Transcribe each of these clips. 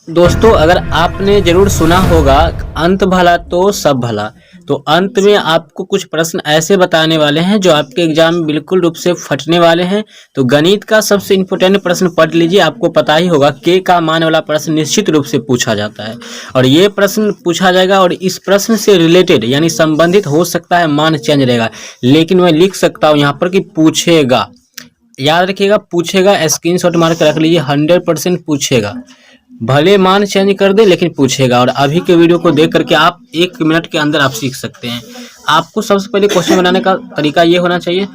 दोस्तों अगर आपने जरूर सुना होगा अंत भला तो सब भला। तो अंत में आपको कुछ प्रश्न ऐसे बताने वाले हैं जो आपके एग्जाम में बिल्कुल रूप से फटने वाले हैं। तो गणित का सबसे इम्पोर्टेंट प्रश्न पढ़ लीजिए। आपको पता ही होगा के का मान वाला प्रश्न निश्चित रूप से पूछा जाता है और ये प्रश्न पूछा जाएगा और इस प्रश्न से रिलेटेड यानी संबंधित हो सकता है मान चेंज रहेगा, लेकिन मैं लिख सकता हूँ यहाँ पर कि पूछेगा। याद रखिएगा, पूछेगा, स्क्रीनशॉट मार कर रख लीजिए। 100% पूछेगा, भले मान चेंज कर दे लेकिन पूछेगा। और अभी के वीडियो को देख करके आप 1 मिनट के अंदर आप सीख सकते हैं। आपको सबसे पहले क्वेश्चन बनाने का तरीका ये होना चाहिए,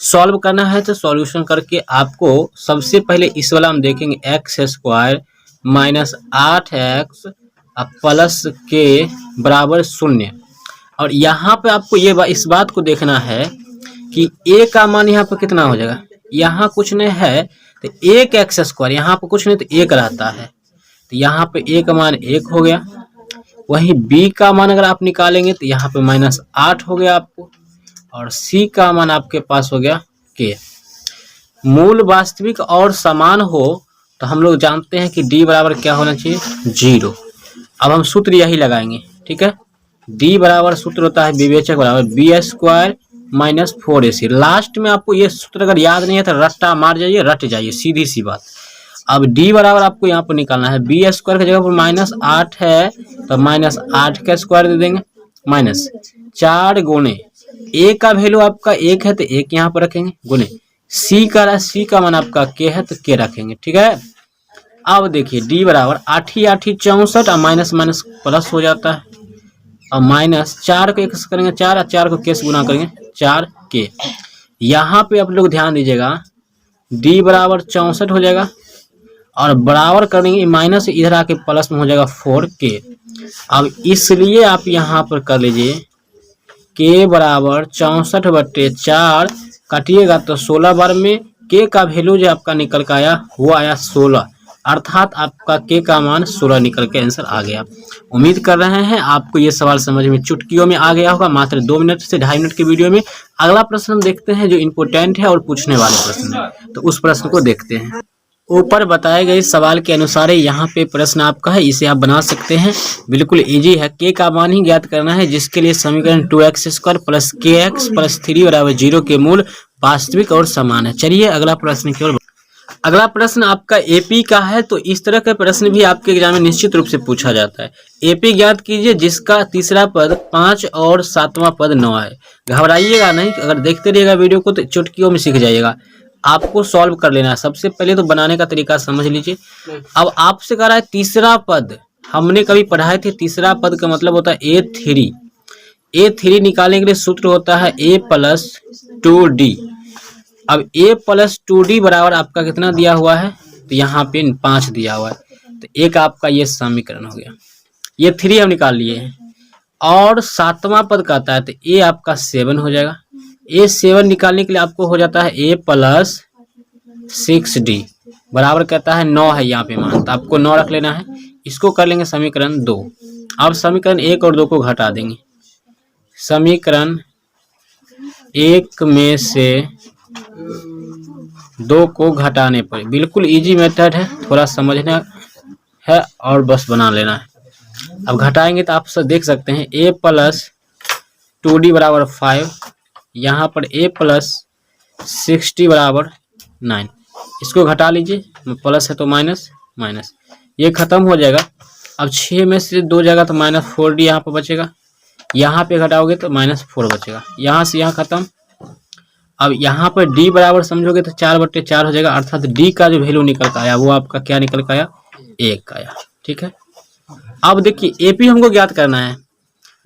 सॉल्व करना है तो सॉल्यूशन करके आपको सबसे पहले इस वाला हम देखेंगे x² माइनस 8x प्लस के बराबर 0। और यहाँ पे आपको इस बात को देखना है कि a का मान यहाँ पर कितना हो जाएगा, यहाँ कुछ नहीं है तो 1x², यहाँ पर कुछ नहीं तो 1 रहता है, तो यहाँ पे a का मान 1 हो गया। वहीं b का मान अगर आप निकालेंगे तो यहाँ पे -8 हो गया आपको, और c का मान आपके पास हो गया k। मूल वास्तविक और समान हो तो हम लोग जानते हैं कि d बराबर क्या होना चाहिए, 0। अब हम सूत्र यही लगाएंगे, ठीक है। d बराबर सूत्र होता है विवेचक बराबर b² माइनस 4ac। लास्ट में आपको ये सूत्र अगर याद नहीं है तो रट्टा मार जाइए, रट जाइए, सीधी सी बात। अब d बराबर आपको यहाँ पर निकालना है, b² की जगह पर -8 है तो -8 का स्क्वायर दे देंगे, माइनस 4 गुणे a का वैल्यू आपका 1 है तो 1 यहाँ पर रखेंगे, गुणे c का मान आपका k है तो k रखेंगे, ठीक है। अब देखिए d बराबर 8 8 64 और माइनस माइनस प्लस हो जाता है, और -4 को 1 से करेंगे 4 और 4 को k से गुना करेंगे 4k। यहाँ पे आप लोग ध्यान दीजिएगा, d बराबर 64 हो जाएगा और बराबर करेंगे माइनस इधर आके प्लस में हो जाएगा 4k। अब इसलिए आप यहाँ पर कर लीजिए k बराबर 64/4 काटिएगा तो 16 बार में k का वैल्यू जो आपका निकल कर आया वो आया 16, अर्थात आपका k का मान 16 निकल के आंसर आ गया। उम्मीद कर रहे हैं आपको ये सवाल समझ में चुटकियों में आ गया होगा, मात्र 2 मिनट से 2.5 मिनट के वीडियो में। अगला प्रश्न हम देखते हैं जो इम्पोर्टेंट है और पूछने वाले प्रश्न है, तो उस प्रश्न को देखते हैं। ऊपर बताए गए सवाल के अनुसार यहाँ पे प्रश्न आपका है, इसे आप बना सकते हैं, बिल्कुल इजी है। k का मान ही ज्ञात करना है, जिसके लिए समीकरण 2x² प्लस kx प्लस 3 बराबर 0 के मूल वास्तविक और समान है। चलिए अगला प्रश्न की ओर। अगला प्रश्न आपका एपी का है, तो इस तरह का प्रश्न भी आपके एग्जाम में निश्चित रूप से पूछा जाता है। एपी ज्ञात कीजिए जिसका तीसरा पद 5 और 7वां पद 9 है। घबराइएगा नहीं, अगर देखते रहिएगा वीडियो को तो चुटकियों में सीख जाइएगा। आपको सॉल्व कर लेना है, सबसे पहले तो बनाने का तरीका समझ लीजिए। अब आपसे कह रहा है तीसरा पद, हमने कभी पढ़ाए थे तीसरा पद का मतलब होता है a3 निकालने के लिए सूत्र होता है a + 2d। अब a + 2d बराबर आपका कितना दिया हुआ है, तो यहाँ पे 5 दिया हुआ है, तो एक आपका ये समीकरण हो गया, ये 3 हम निकाल लिए हैं। और 7वां पद कहता है तो a आपका 7 हो जाएगा। a7 निकालने के लिए आपको हो जाता है a + 6d बराबर कहता है 9 है यहाँ पे मान, तो आपको 9 रख लेना है। इसको कर लेंगे समीकरण 2। अब समीकरण 1 और 2 को घटा देंगे, समीकरण 1 में से 2 को घटाने पर, बिल्कुल इजी मेथड है, थोड़ा समझना है और बस बना लेना है। अब घटाएंगे तो आप सब देख सकते हैं a + 2d बराबर 5, यहाँ पर a + 6d बराबर 9। इसको घटा लीजिए, प्लस है तो माइनस माइनस, ये खत्म हो जाएगा। अब 6 में से 2 जाएगा तो -4d यहाँ पर बचेगा, यहाँ पे घटाओगे तो -4 बचेगा, यहाँ से यहाँ खत्म। अब यहाँ पर d बराबर समझोगे तो 4/4 हो जाएगा, अर्थात d का जो वैल्यू निकल कर आया वो आपका क्या निकल कर आया, 1 आया, ठीक है। अब देखिए एपी हमको ज्ञात करना है,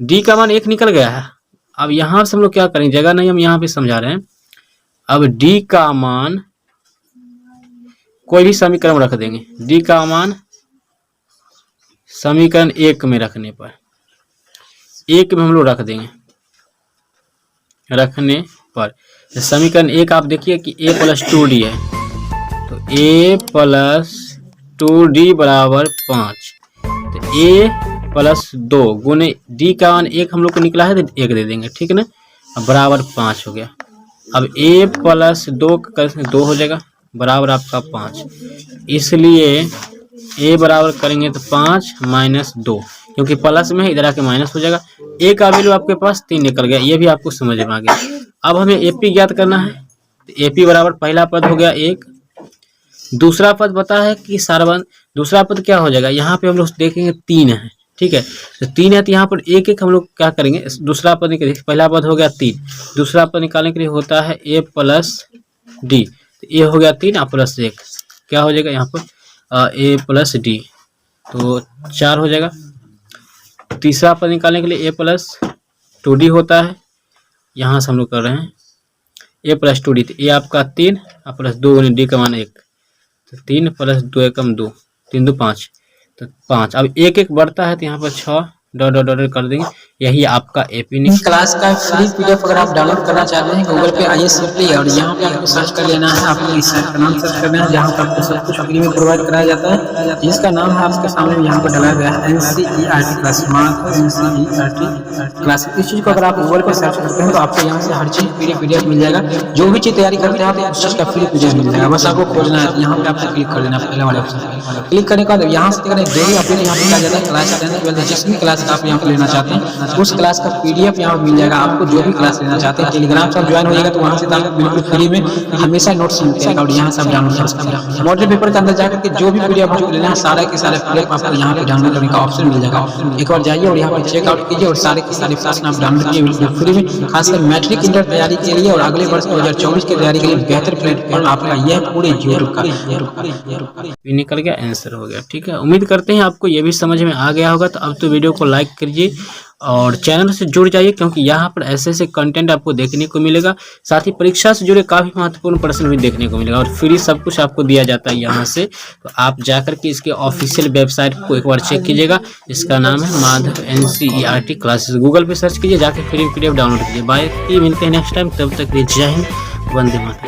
d का मान 1 निकल गया है। अब यहाँ से हम लोग क्या करेंगे, जगह नहीं, हम यहाँ पे समझा रहे हैं। अब d का मान कोई भी समीकरण रख देंगे, d का मान समीकरण 1 में रखने पर, 1 में हम लोग रख देंगे, रखने पर समीकरण 1 आप देखिए कि a + 2d है, तो a + 2d बराबर 5, तो a + 2 गुने d का मान 1 हम लोग को निकला है तो 1 दे देंगे, ठीक है ना। अब बराबर 5 हो गया। अब a + 2 हो जाएगा बराबर आपका 5, इसलिए ए बराबर करेंगे तो 5 माइनस 2, क्योंकि प्लस में है इधर आके माइनस हो जाएगा। ए का वैल्यू आपके पास 3 निकल गया, ये भी आपको समझ में आ गया। अब हमें एपी ज्ञात करना है। तो एपी बराबर पहला पद हो गया 1, दूसरा पद बता है कि सारबंध, दूसरा पद क्या हो जाएगा, यहाँ पे हम लोग देखेंगे 3 है, ठीक है। तो 3 है तो यहाँ पर एक एक हम लोग क्या करेंगे, दूसरा पद निकालेंगे। पहला पद हो गया 3, दूसरा पद निकालने के लिए होता है ए प्लस डी। तो ए हो गया 3 और प्लस 1 क्या हो जाएगा यहाँ पर ए प्लस डी, तो 4 हो जाएगा। तीसरा पद निकालने के लिए ए प्लस 2d होता है, यहाँ से हम लोग कर रहे हैं ए प्लस 2d। तो ए आपका 3 और प्लस 2 डी का मान 1, तो 3 प्लस 2 एकम 2, 3 2 5, तो 5। अब एक एक बढ़ता है तो यहाँ पर 6 डॉट डॉट डॉट कर देंगे। यही आपका एपी निकल। क्लास का फ्री पीडीएफ अगर आप डाउनलोड करना चाहते हैं गूगल पे आइए सिंपली, और यहाँ पे आपको सर्च कर लेना है, आपको इस साइट का नाम सर्च करना है जहाँ पर आपको सब कुछ फ्री में प्रोवाइड कराया जाता है, जिसका नाम है आपके सामने यहाँ पर डाला गया है NCERT क्लास, NCERT क्लास। इस चीज़ को अगर आप गूगल पे सर्च करते हैं तो आपको यहाँ से हर चीज़ फ्री पीडीएफ मिल जाएगा। जो भी चीज़ तैयारी करते हैं तो उस चीज़ का फ्री पीडीएफ मिल जाएगा, बस आपको खोजना है। यहाँ पे आपको क्लिक कर देना है, पहले वाले ऑप्शन पे क्लिक करने के बाद यहाँ से जो भी अपडेट यहाँ पे क्या जाता है क्लास 10 12 जिस भी क्लास का आप यहाँ पे लेना चाहते हैं उस क्लास का पीडीएफ यहाँ मिल जाएगा। आपको जो भी क्लास लेना चाहते हैं टेलीग्राम से ज्वाइन हो जाएगा तो वहाँ से आपको बिल्कुल फ्री में हमेशा नोट्स मिलते हैं, और यहाँ से आप डाउनलोड कर सकते हैं। मॉडल पेपर के अंदर जाकर के जो भी पीडीएफ आपको लेना है सारे के सारे पीडीएफ आपको यहाँ पे डाउनलोड करने का ऑप्शन मिल जाएगा। एक बार जाइए और यहाँ पे चेकआउट कीजिए और सारे के सारे क्लास आप डाउनलोड कीजिए बिल्कुल फ्री में। खासकर मैट्रिक इंटर तैयारी के लिए और अगले वर्ष 2024 की तैयारी के लिए बेहतर प्लेटफॉर्म आपका यह पूरे यूट्यूब का निकल गया, आंसर हो गया। ठीक है, उम्मीद करते हैं आपको ये भी समझ में आ गया होगा। तो अब तो वीडियो को लाइक करिए और चैनल से जुड़ जाइए, क्योंकि यहाँ पर ऐसे ऐसे कंटेंट आपको देखने को मिलेगा। साथ ही परीक्षा से जुड़े काफ़ी महत्वपूर्ण प्रश्न भी देखने को मिलेगा और फ्री सब कुछ आपको दिया जाता है यहाँ से। तो आप जाकर के इसके ऑफिशियल वेबसाइट को एक बार चेक कीजिएगा, इसका नाम है माधव NCERT क्लासेस। गूगल पे सर्च कीजिए, जाकर फ्री PDF डाउनलोड कीजिए। बाय, मिलते हैं नेक्स्ट टाइम, तब तक जय हिंद, वंदे मातरम।